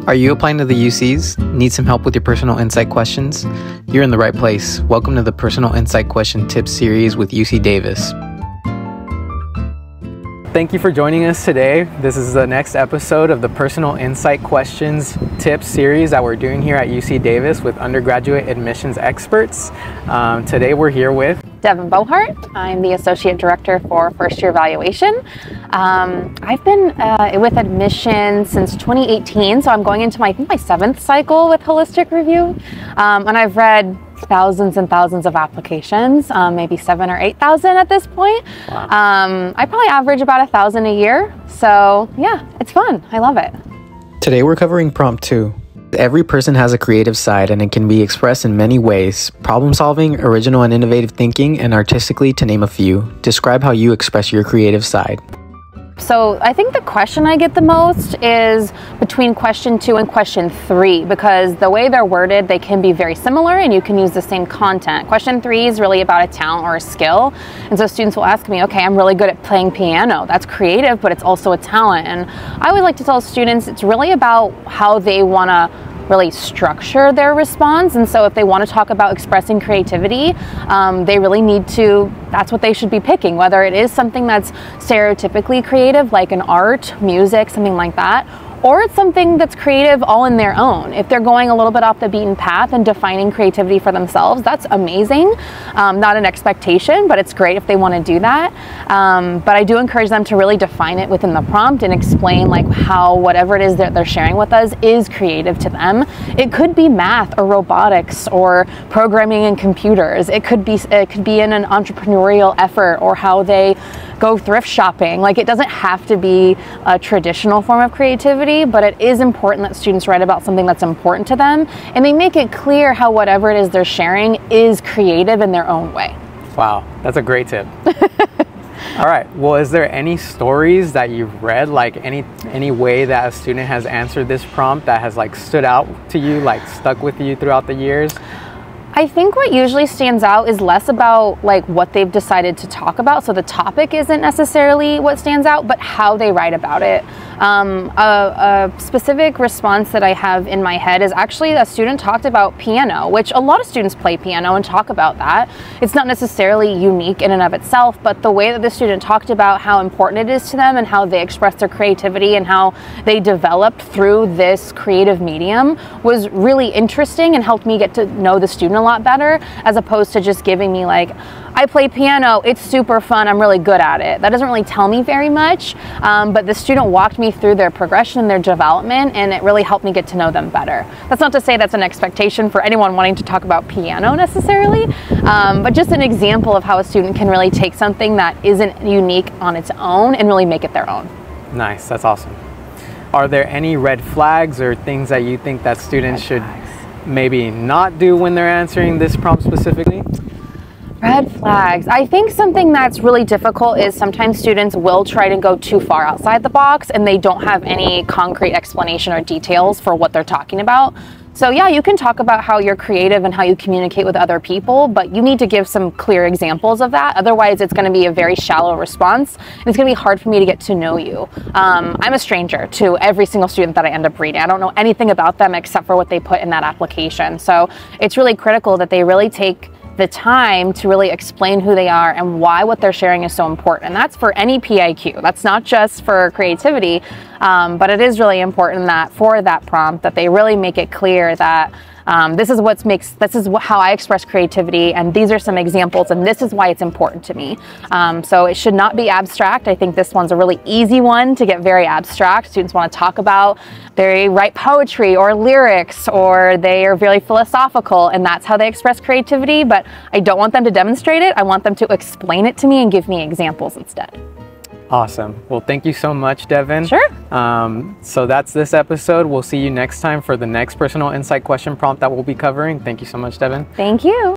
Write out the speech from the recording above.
Are you applying to the UCs? Need some help with your personal insight questions? You're in the right place. Welcome to the Personal Insight Question Tips series with UC Davis. Thank you for joining us today. This is the next episode of the Personal Insight Questions Tips series that we're doing here at UC Davis with undergraduate admissions experts. Today we're here with Devin Bohart. I'm the Associate Director for First Year Evaluation. I've been with admissions since 2018, so I'm going into my 7th cycle with Holistic Review. And I've read thousands and thousands of applications, maybe 7,000 or 8,000 at this point. Wow. I probably average about 1,000 a year. So yeah, it's fun. I love it. Today we're covering prompt 2. Every person has a creative side and it can be expressed in many ways: problem solving, original and innovative thinking, and artistically, to name a few. Describe how you express your creative side. So I think the question I get the most is between question 2 and question 3, because the way they're worded, they can be very similar and you can use the same content. Question 3 is really about a talent or a skill. And so students will ask me, okay, I'm really good at playing piano. That's creative, but it's also a talent. And I always like to tell students it's really about how they want to really structure their response. And so if they want to talk about expressing creativity, they really need to, that's what they should be picking, whether it is something that's stereotypically creative, like an art, music, something like that, or it's something that's creative all in their own. If they're going a little bit off the beaten path and defining creativity for themselves, that's amazing. Not an expectation, but it's great if they want to do that. But I do encourage them to really define it within the prompt and explain like how whatever it is that they're sharing with us is creative to them. It could be math or robotics or programming in computers. It could be in an entrepreneurial effort or how they go thrift shopping. Like, it doesn't have to be a traditional form of creativity, but it is important that students write about something that's important to them and they make it clear how whatever it is they're sharing is creative in their own way. Wow, that's a great tip. All right, well, is there any stories that you've read, like any way that a student has answered this prompt that has like stood out to you, like stuck with you throughout the years? I think what usually stands out is less about like what they've decided to talk about. So the topic isn't necessarily what stands out, but how they write about it. A specific response that I have in my head is actually a student talked about piano, which a lot of students play piano and talk about that. It's not necessarily unique in and of itself, but the way that the student talked about how important it is to them and how they express their creativity and how they developed through this creative medium was really interesting and helped me get to know the student a lot better, as opposed to just giving me like, I play piano, it's super fun, I'm really good at it. That doesn't really tell me very much, but the student walked me through their progression, their development, and it really helped me get to know them better. That's not to say that's an expectation for anyone wanting to talk about piano necessarily, but just an example of how a student can really take something that isn't unique on its own and really make it their own. Nice, that's awesome. Are there any red flags or things that you think that students should maybe not do when they're answering this prompt specifically? Red flags. I think something that's really difficult is sometimes students will try to go too far outside the box and they don't have any concrete explanation or details for what they're talking about. So yeah, you can talk about how you're creative and how you communicate with other people, but you need to give some clear examples of that. Otherwise, it's going to be a very shallow response, and it's going to be hard for me to get to know you. I'm a stranger to every single student that I end up reading. I don't know anything about them except for what they put in that application. So it's really critical that they really take the time to really explain who they are and why what they're sharing is so important. And that's for any PIQ. That's not just for creativity, but it is really important that for that prompt that they really make it clear that this is how I express creativity, and these are some examples, and this is why it's important to me. So it should not be abstract. I think this one's a really easy one to get very abstract. Students want to talk about, they write poetry or lyrics, or they are very philosophical, and that's how they express creativity, but I don't want them to demonstrate it. I want them to explain it to me and give me examples instead. Awesome. Well, thank you so much, Devin. Sure. So that's this episode. We'll see you next time for the next personal insight question prompt that we'll be covering. Thank you so much, Devin. Thank you.